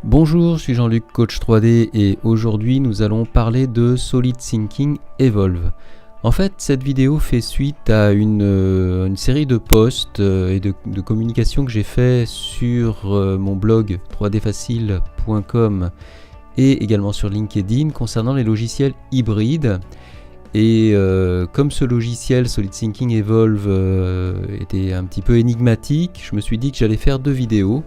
Bonjour, je suis Jean-Luc, coach 3D et aujourd'hui nous allons parler de Solid Thinking Evolve. En fait, cette vidéo fait suite à une série de posts et de communications que j'ai fait sur mon blog 3dfacile.com et également sur LinkedIn concernant les logiciels hybrides. Et comme ce logiciel Solid Thinking Evolve était un petit peu énigmatique, je me suis dit que j'allais faire deux vidéos.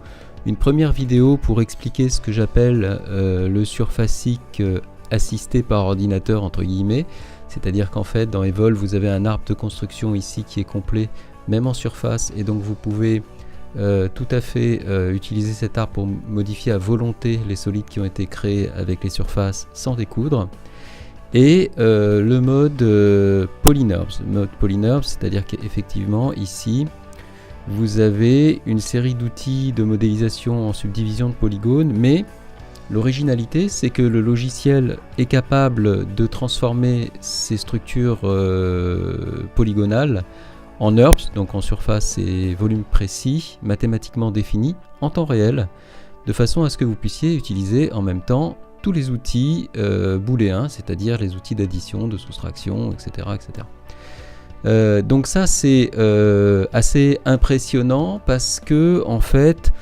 Une première vidéo pour expliquer ce que j'appelle le surfacique assisté par ordinateur entre guillemets, c'est-à-dire qu'en fait dans Evolve vous avez un arbre de construction ici qui est complet même en surface et donc vous pouvez tout à fait utiliser cet arbre pour modifier à volonté les solides qui ont été créés avec les surfaces sans découdre. Et le mode Polynerbs, c'est-à-dire qu'effectivement ici vous avez une série d'outils de modélisation en subdivision de polygones, mais l'originalité c'est que le logiciel est capable de transformer ces structures polygonales en NURBS, donc en surface et volume précis, mathématiquement définis, en temps réel, de façon à ce que vous puissiez utiliser en même temps tous les outils booléens, c'est-à-dire les outils d'addition, de soustraction, etc. etc. Donc ça c'est assez impressionnant parce que en fait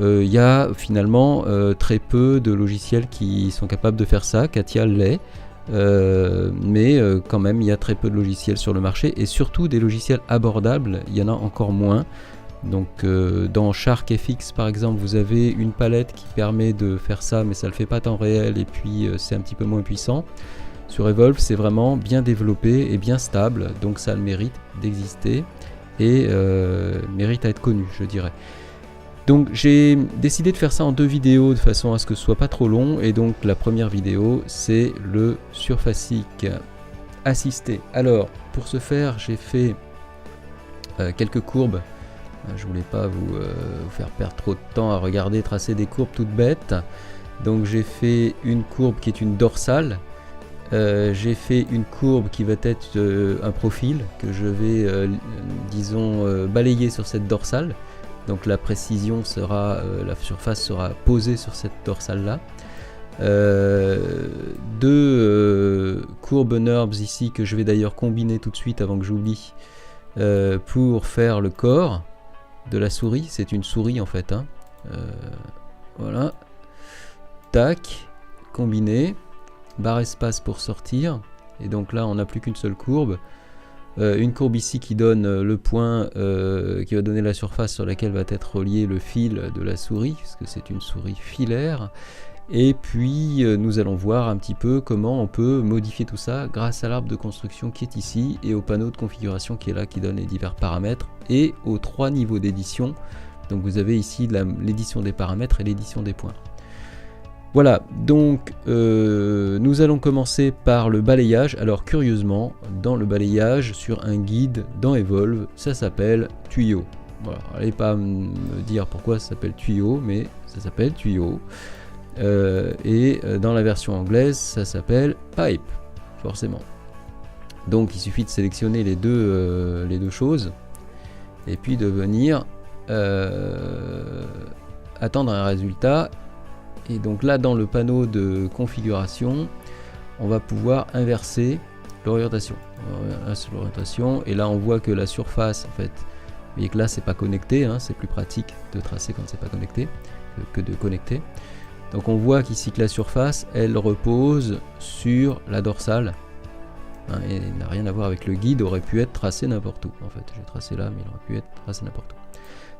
il y a finalement très peu de logiciels qui sont capables de faire ça. Katia l'est, mais quand même il y a très peu de logiciels sur le marché et surtout des logiciels abordables, il y en a encore moins. Donc dans SharkFX par exemple vous avez une palette qui permet de faire ça mais ça le fait pas temps réel et puis c'est un petit peu moins puissant. Sur Evolve, c'est vraiment bien développé et bien stable, donc ça a le mérite d'exister et mérite à être connu, je dirais. Donc j'ai décidé de faire ça en deux vidéos de façon à ce que ce soit pas trop long, et donc la première vidéo c'est le surfacique assisté. Alors pour ce faire, j'ai fait quelques courbes. Je voulais pas vous faire perdre trop de temps à regarder tracer des courbes toutes bêtes. Donc j'ai fait une courbe qui est une dorsale. J'ai fait une courbe qui va être un profil que je vais disons balayer sur cette dorsale, donc la précision sera la surface sera posée sur cette dorsale là. Deux courbes NURBS ici que je vais d'ailleurs combiner tout de suite avant que j'oublie pour faire le corps de la souris. C'est une souris en fait hein. Voilà, tac, combiné, barre espace pour sortir, et donc là on n'a plus qu'une seule courbe, une courbe ici qui donne le point qui va donner la surface sur laquelle va être relié le fil de la souris, puisque c'est une souris filaire, et puis nous allons voir un petit peu comment on peut modifier tout ça grâce à l'arbre de construction qui est ici et au panneau de configuration qui est là, qui donne les divers paramètres, et aux trois niveaux d'édition. Donc vous avez ici l'édition des paramètres et l'édition des points. Voilà, donc nous allons commencer par le balayage. Alors curieusement, dans le balayage, sur un guide dans Evolve, ça s'appelle tuyau. Voilà, allez pas me dire pourquoi ça s'appelle tuyau, mais ça s'appelle tuyau. Et dans la version anglaise, ça s'appelle pipe, forcément. Donc il suffit de sélectionner les deux choses, et puis de venir attendre un résultat. Et donc là dans le panneau de configuration on va pouvoir inverser l'orientation. Et là on voit que la surface en fait, vous voyez que là c'est pas connecté hein, c'est plus pratique de tracer quand c'est pas connecté que de connecter. Donc on voit qu'ici que la surface elle repose sur la dorsale hein, et n'a rien à voir avec le guide, aurait pu être tracé n'importe où en fait. J'ai tracé là mais il aurait pu être tracé n'importe où.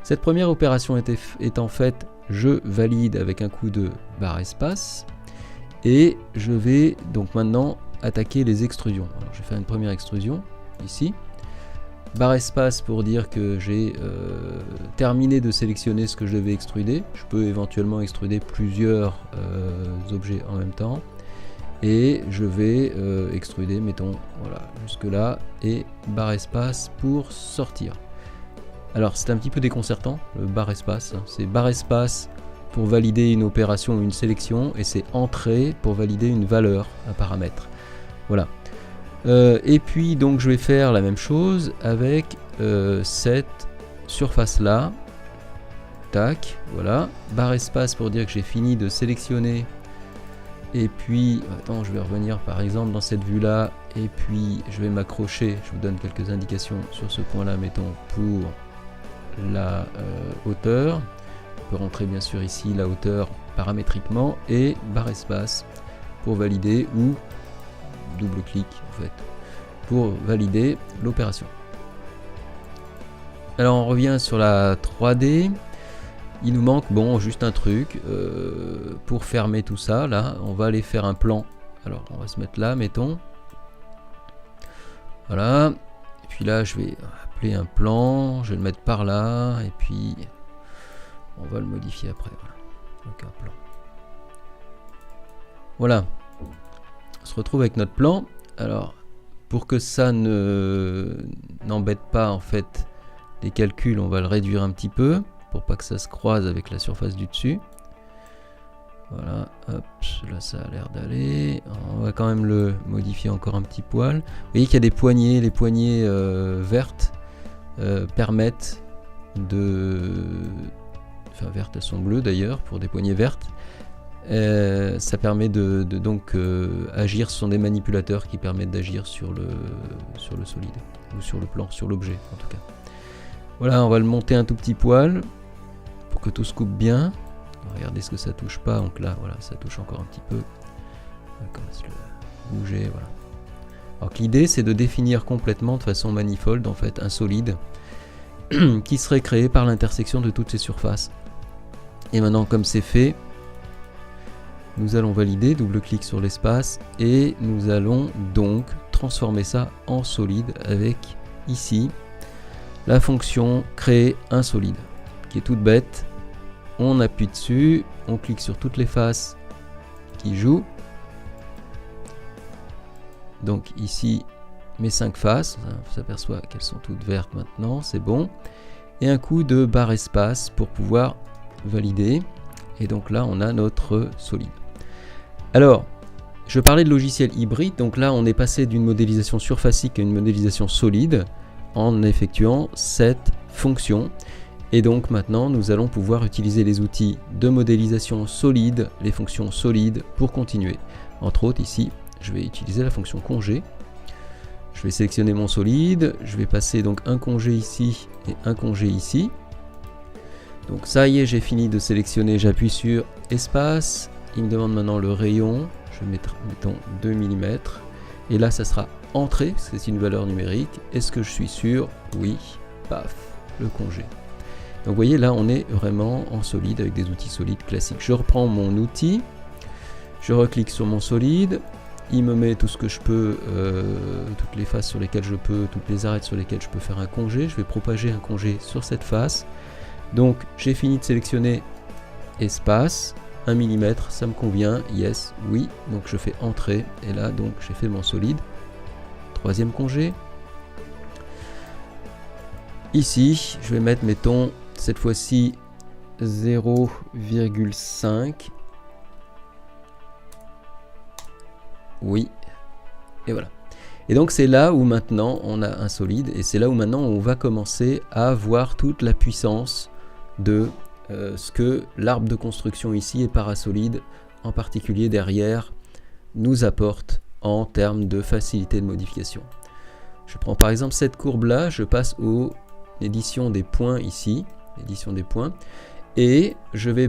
Cette première opération étant faite, je valide avec un coup de barre espace et je vais donc maintenant attaquer les extrusions. Alors je vais faire une première extrusion ici, barre espace pour dire que j'ai terminé de sélectionner ce que je devais extruder. Je peux éventuellement extruder plusieurs objets en même temps et je vais extruder, mettons voilà jusque là, et barre espace pour sortir. Alors c'est un petit peu déconcertant le barre espace, c'est barre espace pour valider une opération ou une sélection, et c'est entrée pour valider une valeur, un paramètre. Voilà. Et puis donc je vais faire la même chose avec cette surface là. tac, voilà. Barre espace pour dire que j'ai fini de sélectionner. Et puis, attends, je vais revenir par exemple dans cette vue-là. Et puis, je vais m'accrocher. Je vous donne quelques indications sur ce point-là, mettons, pour la hauteur. On peut rentrer bien sûr ici la hauteur paramétriquement. Et barre espace pour valider ou double-clic en fait, pour valider l'opération. Alors on revient sur la 3D. Il nous manque juste un truc pour fermer tout ça. Là, on va aller faire un plan. Alors, on va se mettre là, mettons. Voilà. Et puis là, je vais appeler un plan. Je vais le mettre par là. Et puis, on va le modifier après. Voilà. Donc, un plan. Voilà. On se retrouve avec notre plan. Alors, pour que ça n'embête pas, en fait, les calculs, on va le réduire un petit peu. Pour pas que ça se croise avec la surface du dessus. Voilà, hop, là ça a l'air d'aller. On va quand même le modifier encore un petit poil. Vous voyez qu'il y a des poignées, les poignées vertes permettent de... Enfin vertes, elles sont bleues d'ailleurs, pour des poignées vertes. Ça permet de donc agir, ce sont des manipulateurs qui permettent d'agir sur le solide, ou sur le plan, sur l'objet en tout cas. Voilà, on va le monter un tout petit poil. Pour que tout se coupe bien. Regardez ce que ça touche pas, donc là voilà, ça touche encore un petit peu. On va commencer à le bouger, voilà. Alors que l'idée c'est de définir complètement de façon manifold en fait un solide qui serait créé par l'intersection de toutes ces surfaces. Et maintenant comme c'est fait, nous allons valider, double-clic sur l'espace et nous allons donc transformer ça en solide avec ici la fonction créer un solide qui est toute bête. On appuie dessus, on clique sur toutes les faces qui jouent. Donc ici, mes 5 faces, on s'aperçoit qu'elles sont toutes vertes maintenant, c'est bon. Et un coup de barre espace pour pouvoir valider. Et donc là, on a notre solide. Alors, je parlais de logiciel hybride, donc là, on est passé d'une modélisation surfacique à une modélisation solide en effectuant cette fonction. Et donc maintenant, nous allons pouvoir utiliser les outils de modélisation solide, les fonctions solides pour continuer. Entre autres, ici, je vais utiliser la fonction congé. Je vais sélectionner mon solide, je vais passer donc un congé ici et un congé ici. Donc ça y est, j'ai fini de sélectionner, j'appuie sur espace. Il me demande maintenant le rayon, je vais mettre, mettons 2 mm. Et là, ça sera entrée, parce que c'est une valeur numérique. Est-ce que je suis sûr? Oui, paf, le congé. Donc vous voyez là on est vraiment en solide avec des outils solides classiques. Je reprends mon outil, je reclique sur mon solide, il me met tout ce que je peux, toutes les faces sur lesquelles je peux, toutes les arêtes sur lesquelles je peux faire un congé. Je vais propager un congé sur cette face. Donc j'ai fini de sélectionner espace, 1 mm, ça me convient, yes, oui. Donc je fais entrée et là donc j'ai fait mon solide. Troisième congé. Ici je vais mettre, mettons, cette fois-ci 0,5. Oui. Et voilà. Et donc c'est là où maintenant on a un solide. Et c'est là où maintenant on va commencer à voir toute la puissance de ce que l'arbre de construction ici et Parasolid, en particulier derrière, nous apporte en termes de facilité de modification. Je prends par exemple cette courbe-là, je passe aux éditions des points ici. Édition des points, et je vais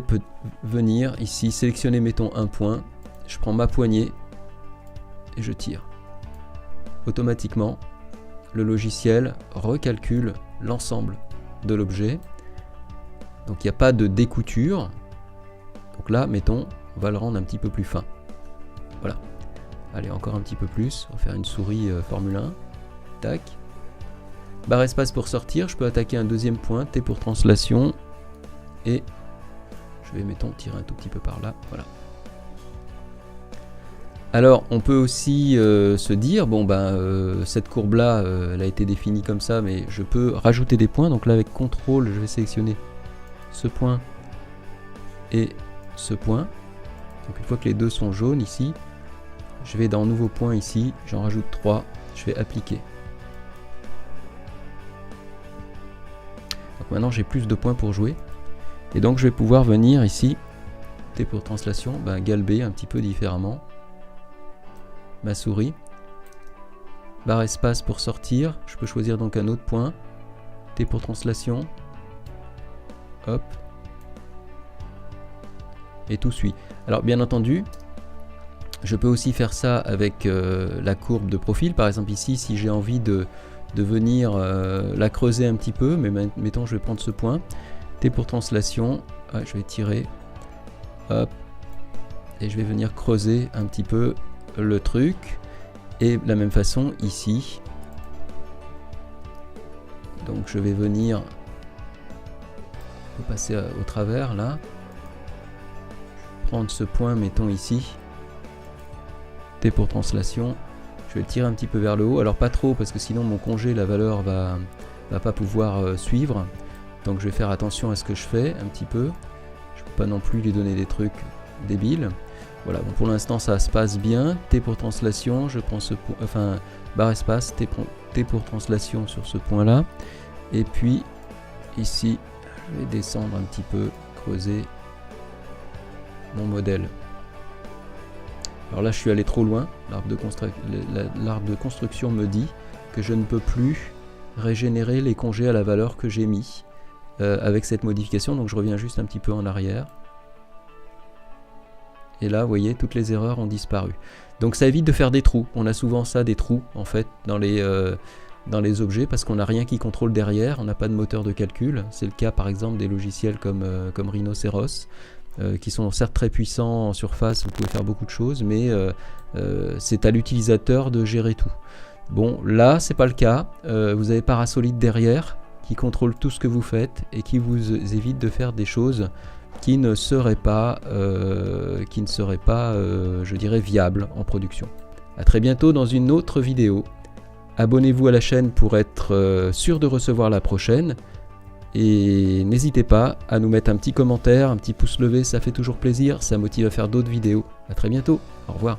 venir ici sélectionner, mettons un point, je prends ma poignée et je tire. Automatiquement le logiciel recalcule l'ensemble de l'objet, donc il n'y a pas de découture. Donc là mettons, on va le rendre un petit peu plus fin, voilà. Allez, encore un petit peu plus, on va faire une souris Formule 1, tac. Barre espace pour sortir, je peux attaquer un deuxième point, T pour translation, et je vais, mettons, tirer un tout petit peu par là, voilà. Alors, on peut aussi se dire, bon ben, cette courbe-là, elle a été définie comme ça, mais je peux rajouter des points, donc là avec CTRL, je vais sélectionner ce point et ce point. Donc une fois que les deux sont jaunes ici, je vais dans Nouveau point ici, j'en rajoute 3, je vais appliquer. Donc maintenant j'ai plus de points pour jouer. Et donc je vais pouvoir venir ici, T pour translation, galber un petit peu différemment ma souris. Barre espace pour sortir, je peux choisir donc un autre point. T pour translation. Hop. Et tout suit. Alors bien entendu, je peux aussi faire ça avec la courbe de profil. Par exemple ici, si j'ai envie de venir la creuser un petit peu, mais mettons je vais prendre ce point. T pour translation, je vais tirer. Hop. Et je vais venir creuser un petit peu le truc. Et de la même façon ici. Donc je vais venir passer au travers là. Prendre ce point, mettons ici. T pour translation. Je vais le tirer un petit peu vers le haut. Alors pas trop parce que sinon mon congé, la valeur va pas pouvoir suivre. Donc je vais faire attention à ce que je fais un petit peu. Je ne peux pas non plus lui donner des trucs débiles. Voilà, bon, pour l'instant ça se passe bien. T pour translation, je prends ce point, enfin barre espace, T pour translation sur ce point là. Et puis ici, je vais descendre un petit peu, creuser mon modèle. Alors là je suis allé trop loin, l'arbre de construction me dit que je ne peux plus régénérer les congés à la valeur que j'ai mis avec cette modification, donc je reviens juste un petit peu en arrière. Et là, vous voyez, toutes les erreurs ont disparu. Donc ça évite de faire des trous. On a souvent ça, des trous, en fait, dans les objets, parce qu'on n'a rien qui contrôle derrière, on n'a pas de moteur de calcul. C'est le cas, par exemple, des logiciels comme Rhinoceros, qui sont certes très puissants en surface, vous pouvez faire beaucoup de choses, mais c'est à l'utilisateur de gérer tout. Bon, là, c'est pas le cas. Vous avez Parasolid derrière, qui contrôle tout ce que vous faites, et qui vous évite de faire des choses qui ne serait pas, je dirais, viable en production. A très bientôt dans une autre vidéo. Abonnez-vous à la chaîne pour être sûr de recevoir la prochaine. Et n'hésitez pas à nous mettre un petit commentaire, un petit pouce levé, ça fait toujours plaisir, ça motive à faire d'autres vidéos. A très bientôt, au revoir.